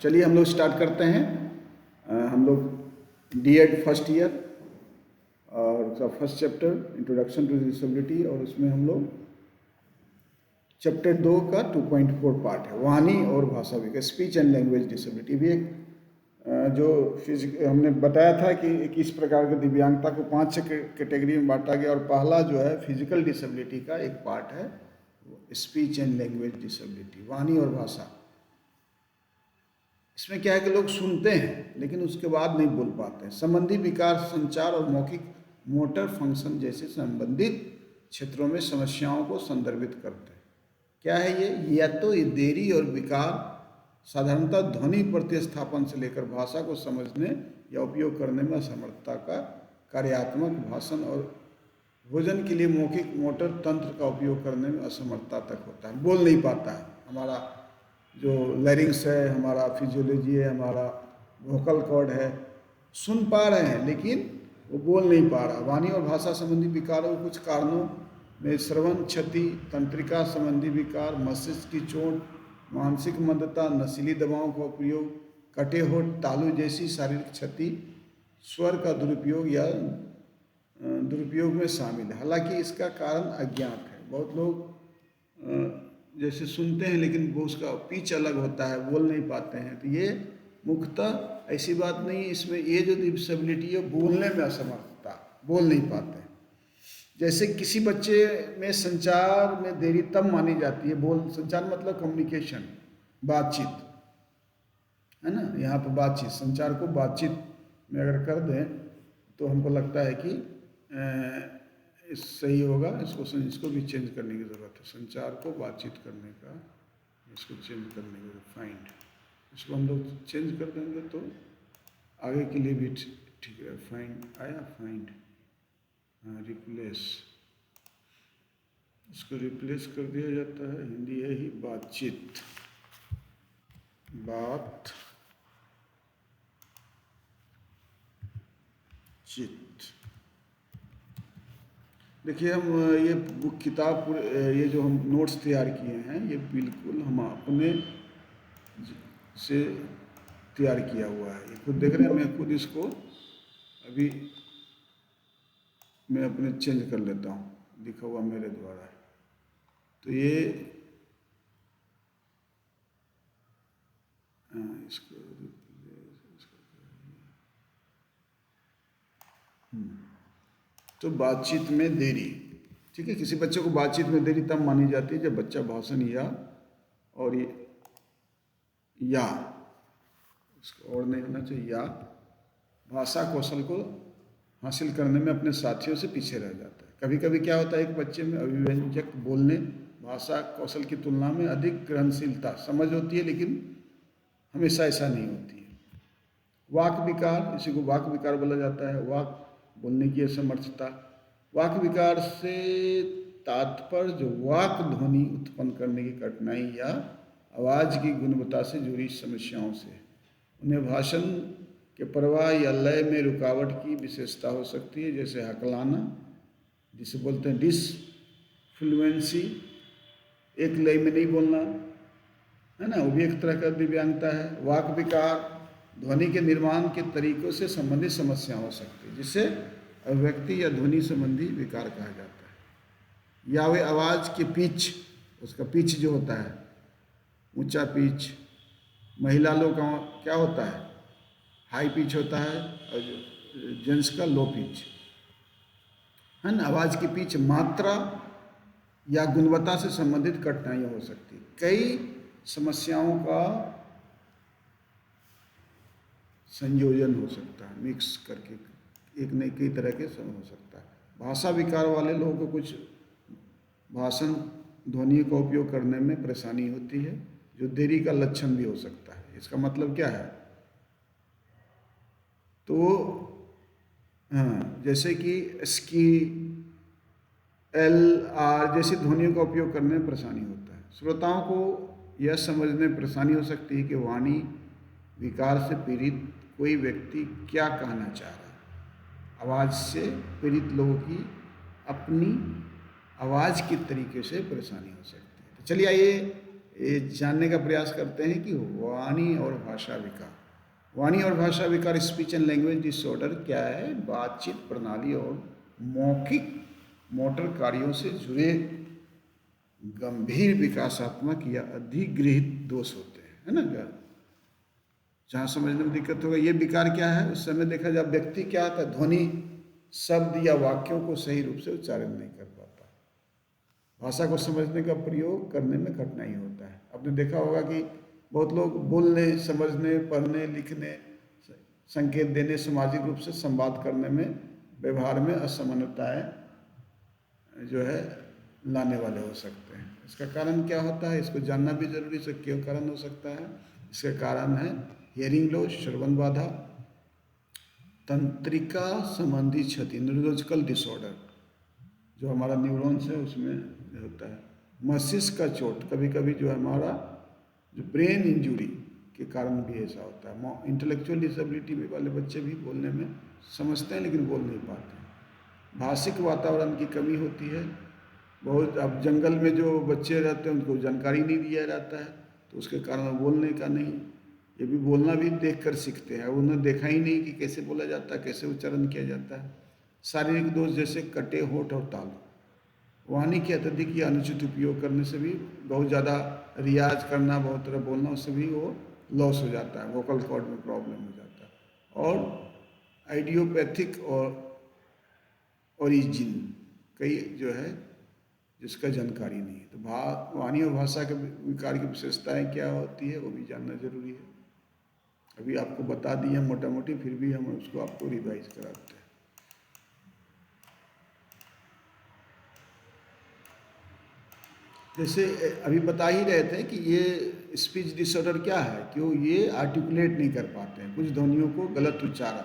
चलिए हम लोग स्टार्ट करते हैं। हम लोग D.Ed फर्स्ट ईयर और उसका first chapter introduction to disability, और उसमें हम लोग चैप्टर 2 का 2.4 पार्ट है, वाणी और भाषा विकास, स्पीच एंड लैंग्वेज डिसेबिलिटी। भी एक जो हमने बताया था कि किस प्रकार की दिव्यांगता को 5 कैटेगरी में बांटा गया, और पहला जो है फिजिकल डिसेबिलिटी का एक पार्ट है स्पीच एंड लैंग्वेज डिसेबिलिटी, वाणी और भाषा। इसमें क्या है कि लोग सुनते हैं लेकिन उसके बाद नहीं बोल पाते हैं। संबंधी विकार संचार और मौखिक मोटर फंक्शन जैसे संबंधित क्षेत्रों में समस्याओं को संदर्भित करते हैं। क्या है ये? या तो ये देरी और विकार साधारणतः ध्वनि प्रतिस्थापन से लेकर भाषा को समझने या उपयोग करने में असमर्थता का कार्यात्मक भाषण और भोजन के लिए मौखिक मोटर तंत्र का उपयोग करने में असमर्थता तक होता है। बोल नहीं पाता है। हमारा जो लैरिंग्स है, हमारा फिजियोलॉजी है, हमारा वोकल कॉर्ड है, सुन पा रहे हैं लेकिन वो बोल नहीं पा रहा। वाणी और भाषा संबंधी विकारों कुछ कारणों में श्रवण क्षति, तंत्रिका संबंधी विकार, मस्तिष्क की चोट, मानसिक मंदता, नशीली दवाओं का उपयोग, कटे होठ, तालू जैसी शारीरिक क्षति, स्वर का दुरुपयोग या दुरुपयोग में शामिल है। हालांकि इसका कारण अज्ञात है। बहुत लोग जैसे सुनते हैं लेकिन वो उसका पिच अलग होता है, बोल नहीं पाते हैं। तो ये मुख्यतः ऐसी बात नहीं है। इसमें ये जो डिसेबिलिटी है बोलने में असमर्थता, बोल नहीं पाते हैं। जैसे किसी बच्चे में संचार में देरी तब मानी जाती है, बोल संचार मतलब कम्युनिकेशन, बातचीत है ना। यहाँ पर बातचीत, संचार को बातचीत में अगर कर दें तो हमको लगता है कि सही होगा। इसको भी चेंज करने की ज़रूरत है। संचार को बातचीत करने का, इसको चेंज करने की, फाइंड, इसको हम लोग चेंज कर देंगे तो आगे के लिए भी ठीक है। फाइंड आया, फाइंड, रिप्लेस, इसको रिप्लेस कर दिया जाता है। हिंदी है ही बातचीत, बात चित। देखिए हम ये बुक किताब, ये जो हम नोट्स तैयार किए हैं ये बिल्कुल हम अपने से तैयार किया हुआ है। ये खुद देख रहे हैं। मैं खुद इसको अभी मैं अपने चेंज कर लेता हूँ, लिखा हुआ मेरे द्वारा है। तो ये इसको तो बातचीत में देरी, ठीक है। किसी बच्चे को बातचीत में देरी तब मानी जाती है जब बच्चा भाषण या इसको और नहीं होना चाहिए, या भाषा कौशल को हासिल करने में अपने साथियों से पीछे रह जाता है। कभी कभी क्या होता है, एक बच्चे में अभिव्यंजक बोलने भाषा कौशल की तुलना में अधिक ग्रहणशीलता, समझ होती है, लेकिन हमेशा ऐसा नहीं होती है। वाक विकार, इसी को वाक विकार बोला जाता है। वाक बोलने की असमर्थता। वाक विकार से तात्पर्य जो वाक ध्वनि उत्पन्न करने की कठिनाई या आवाज़ की गुणवत्ता से जुड़ी समस्याओं से। उन्हें भाषण के प्रवाह या लय में रुकावट की विशेषता हो सकती है, जैसे हकलाना, जिसे बोलते हैं डिसफ्लुएंसी, एक लय में नहीं बोलना, है ना, वो भी एक तरह का दिव्यांगता है। वाक विकार ध्वनि के निर्माण के तरीकों से संबंधित समस्या हो सकती है, जिसे अभिव्यक्ति या ध्वनि संबंधी विकार कहा जाता है। या वे आवाज़ के पिच, उसका पिच जो होता है, ऊंचा पिच, महिला लोग का क्या होता है, हाई पिच होता है, और जेंट्स का लो पिच, है ना। आवाज़ की पिच, मात्रा या गुणवत्ता से संबंधित कठिनाइयाँ हो सकती है। कई समस्याओं का संयोजन हो सकता है, मिक्स करके एक नई कई तरह के हो सकता है। भाषा विकार वाले लोगों को कुछ भाषण ध्वनि का उपयोग करने में परेशानी होती है, जो देरी का लक्षण भी हो सकता है। इसका मतलब क्या है? तो हाँ, जैसे कि स्की, एल, आर जैसी ध्वनियों का उपयोग करने में परेशानी होता है। श्रोताओं को यह समझने में परेशानी हो सकती है कि वाणी विकार से पीड़ित कोई व्यक्ति क्या कहना चाह रहा है। आवाज़ से पीड़ित लोगों की अपनी आवाज़ के तरीके से परेशानी हो सकती है। तो चलिए आइए ये जानने का प्रयास करते हैं कि वाणी और भाषा विकार, वाणी और भाषा विकार स्पीच एंड लैंग्वेज डिसऑर्डर क्या है? बातचीत प्रणाली और मौखिक मोटर कार्यों से जुड़े गंभीर विकासात्मक या अधिगृहित दोष होते हैं, है ना? क्या जहाँ समझने में दिक्कत होगा, ये विकार क्या है? उस समय देखा जाए व्यक्ति क्या होता है, ध्वनि शब्द या वाक्यों को सही रूप से उच्चारण नहीं कर पाता, भाषा को समझने का प्रयोग करने में कठिनाई होता है। आपने देखा होगा कि बहुत लोग बोलने, समझने, पढ़ने, लिखने, संकेत देने, सामाजिक रूप से संवाद करने में, व्यवहार में असमानताएं जो है लाने वाले हो सकते हैं। इसका कारण क्या होता है, इसको जानना भी जरूरी है। क्यों कारण हो सकता है? इसका कारण है हियरिंग लॉस, श्रवण बाधा, तंत्रिका संबंधी क्षति, न्यूरोलॉजिकल डिसऑर्डर, जो हमारा न्यूरॉन्स है उसमें होता है, मस्तिष्क का चोट, कभी कभी जो हमारा जो ब्रेन इंजुरी के कारण भी ऐसा होता है। इंटेलेक्चुअल डिसेबिलिटी वाले बच्चे भी बोलने में समझते हैं लेकिन बोल नहीं पाते। भाषिक वातावरण की कमी होती है बहुत। अब जंगल में जो बच्चे रहते हैं उनको जानकारी नहीं दिया जाता है, तो उसके कारण बोलने का नहीं, ये भी बोलना भी देखकर सीखते हैं, उन्होंने देखा ही नहीं कि कैसे बोला जाता है, कैसे उच्चारण किया जाता है। शारीरिक दोष जैसे कटे होठ और ताल, वाणी के अत्यधिक या अनुचित उपयोग करने से भी, बहुत ज़्यादा रियाज करना, बहुत तरह बोलना, उससे भी वो लॉस हो जाता है, वोकल कॉर्ड में प्रॉब्लम हो जाता है। और आइडियोपैथिक और ओरिजिन कई जो है जिसका जानकारी नहीं है, तो वाणी और भाषा के विकार की विशेषताएं क्या होती है वो भी जानना जरूरी है। अभी आपको बता दिए मोटा मोटी, फिर भी हम उसको आपको रिवाइज कराते हैं। जैसे अभी बता ही रहे थे कि ये स्पीच डिसऑर्डर क्या है, क्यों ये आर्टिकुलेट नहीं कर पाते हैं, कुछ ध्वनियों को गलत उच्चारण,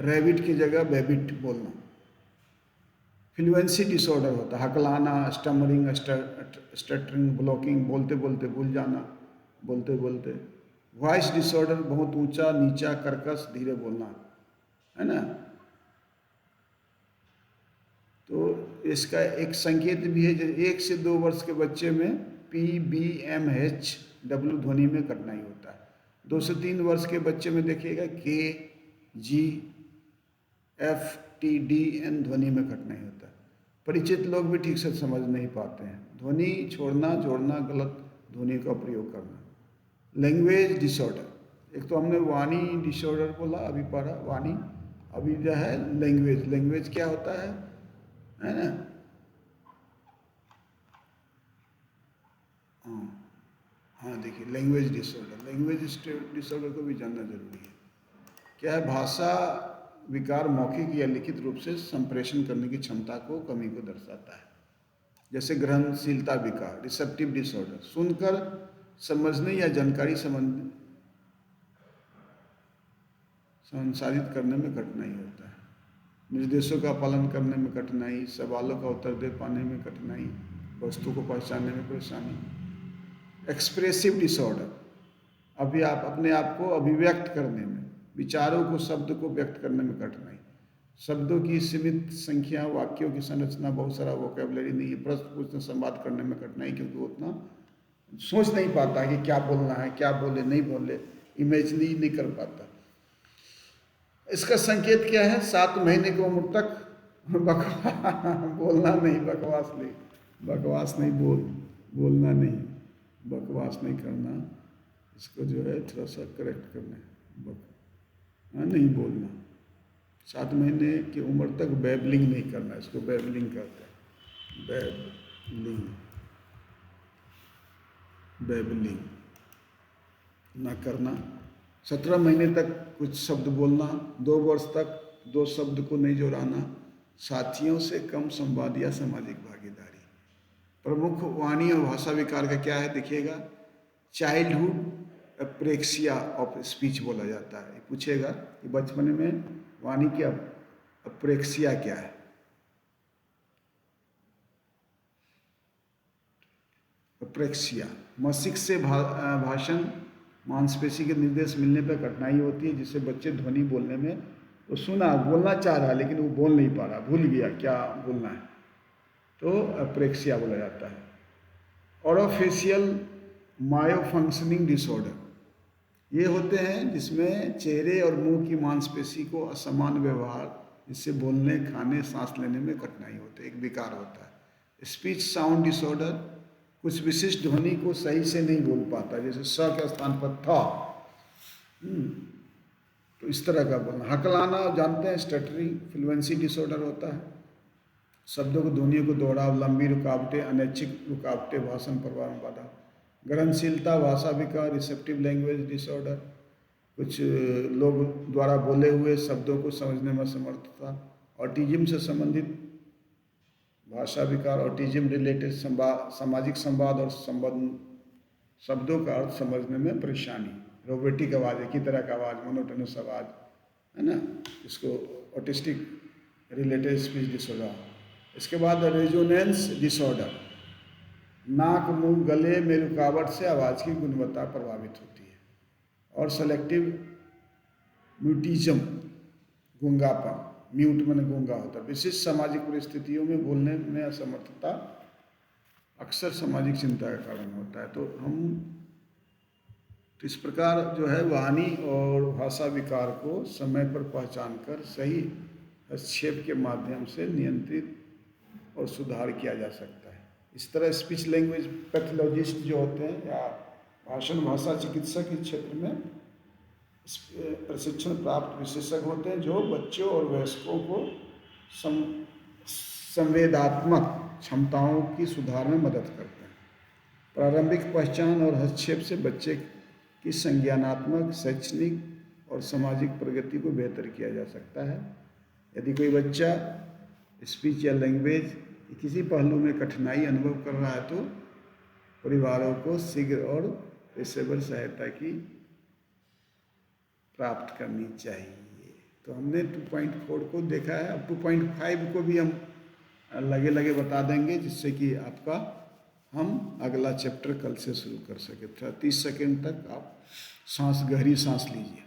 रैबिट की जगह बैबिट बोलना। फ्लुएंसी डिसऑर्डर होता है, हकलाना, स्टमरिंग, स्टटरिंग, ब्लॉकिंग, बोलते बोलते भूल जाना, बोलते बोलते। वॉइस डिसऑर्डर, बहुत ऊंचा नीचा, कर्कश, धीरे बोलना, है ना? तो इसका एक संकेत भी है, 1 से 2 वर्ष के बच्चे में PBMHW ध्वनि में कठिनाई होता है। 2 से 3 वर्ष के बच्चे में देखिएगा KGFTDN ध्वनि में कठिनाई होता है। परिचित लोग भी ठीक से समझ नहीं पाते हैं। ध्वनि छोड़ना, जोड़ना, गलत ध्वनि का प्रयोग करना। लैंग्वेज डिसऑर्डर, एक तो हमने वाणी डिसऑर्डर बोला, अभी पढ़ा वाणी, अभी जो है लैंग्वेज। लैंग्वेज क्या होता है ना? हाँ देखिए, लैंग्वेज डिसऑर्डर, लैंग्वेज डिसऑर्डर को भी जानना जरूरी है। क्या है? भाषा विकार मौखिक या लिखित रूप से संप्रेषण करने की क्षमता को, कमी को दर्शाता है। जैसे ग्रहणशीलता विकार, रिसेप्टिव डिसऑर्डर, सुनकर समझने या जानकारी संसाधित करने में कठिनाई होता है। निर्देशों का पालन करने में कठिनाई, सवालों का उत्तर दे पाने में कठिनाई, वस्तु को पहचानने में परेशानी। एक्सप्रेसिव डिसऑर्डर, अभी आप अपने आप को अभिव्यक्त करने में, विचारों को, शब्द को व्यक्त करने में कठिनाई, शब्दों की सीमित संख्या, वाक्यों की संरचना, बहुत सारा वोकेबलरी नहीं है, प्रश्न पूछना, संवाद करने में कठिनाई, क्योंकि वो उतना सोच नहीं पाता कि क्या बोलना है, क्या बोले नहीं बोले, इमेजिन नहीं कर पाता। इसका संकेत क्या है? 7 महीने की उम्र तक बोलना नहीं, बकवास नहीं, बकवास नहीं, बोलना नहीं, बकवास नहीं करना, इसको जो है थोड़ा सा करेक्ट करना है, नहीं बोलना। 7 महीने की उम्र तक बैबलिंग नहीं करना, इसको बैबलिंग कहते हैं, बैबलिंग ना करना। 17 महीने तक कुछ शब्द बोलना, 2 वर्ष तक 2 शब्द को नहीं जोड़ाना, साथियों से कम संवाद या सामाजिक भागीदारी। प्रमुख वाणी और भाषा विकार का क्या है देखिएगा, चाइल्डहुड अप्रेक्सिया ऑफ स्पीच बोला जाता है। पूछेगा कि बचपन में वाणी की अप्रेक्सिया क्या है। अप्रेक्सिया, मस्तिष्क से भाषण मांसपेशी के निर्देश मिलने पर कठिनाई होती है, जिससे बच्चे ध्वनि बोलने में, वो सुना, बोलना चाह रहा है लेकिन वो बोल नहीं पा रहा, भूल गया क्या बोलना है, तो अप्रेक्सिया बोला जाता है। ऑरोफेशियल मायो फंक्शनिंग डिसऑर्डर, ये होते हैं जिसमें चेहरे और मुंह की मांसपेशी को असमान व्यवहार, जिससे बोलने, खाने, सांस लेने में कठिनाई होती है, एक विकार होता है। स्पीच साउंड डिसऑर्डर, कुछ विशिष्ट ध्वनि को सही से नहीं बोल पाता, जैसे स के स्थान पर था, तो इस तरह का बोलना। हकलाना जानते हैं, स्टटरिंग फ्लुएंसी डिसऑर्डर होता है। शब्दों को, ध्वनियों को दोहराव, लंबी रुकावटें, अनैच्छिक रुकावटें बाधा में बाधा। ग्रहणशीलता, भाषा विकार, रिसेप्टिव लैंग्वेज डिसऑर्डर, कुछ लोग द्वारा बोले हुए शब्दों को समझने में असमर्थता। ऑटिज्म से संबंधित भाषा विकार, ऑटिज्म रिलेटेड सामाजिक संवाद और संबंध, शब्दों का अर्थ समझने में परेशानी। रोबोटिक आवाज़, एक ही तरह का आवाज़, मोनोटोनस आवाज़, है ना, इसको ऑटिस्टिक रिलेटेड स्पीच डिसऑर्डर। इसके बाद रेजोनेंस डिसऑर्डर, नाक, मुंह, गले में रुकावट से आवाज़ की गुणवत्ता प्रभावित होती है। और सेलेक्टिव म्यूटिज्म, गूंगापन, म्यूट माने गूंगा होता है। विशिष्ट सामाजिक परिस्थितियों में बोलने में असमर्थता अक्सर सामाजिक चिंता का कारण होता है। तो इस प्रकार जो है वाणी और भाषा विकार को समय पर पहचान कर सही हस्तक्षेप के माध्यम से नियंत्रित और सुधार किया जा सकता है। इस तरह स्पीच लैंग्वेज पैथोलॉजिस्ट जो होते हैं या भाषण भाषा चिकित्सा के क्षेत्र में प्रशिक्षण प्राप्त विशेषज्ञ होते हैं, जो बच्चों और वयस्कों को संवेदात्मक क्षमताओं की सुधार में मदद करते हैं। प्रारंभिक पहचान और हस्तक्षेप से बच्चे की संज्ञानात्मक, शैक्षणिक और सामाजिक प्रगति को बेहतर किया जा सकता है। यदि कोई बच्चा स्पीच या लैंग्वेज किसी पहलू में कठिनाई अनुभव कर रहा है, तो परिवारों को शीघ्र और पेशेवर सहायता की प्राप्त करनी चाहिए। तो हमने 2.4 को देखा है, अब 2.5 को भी हम लगे लगे बता देंगे, जिससे कि आपका हम अगला चैप्टर कल से शुरू कर सके। 30 सेकेंड तक आप गहरी सांस लीजिए।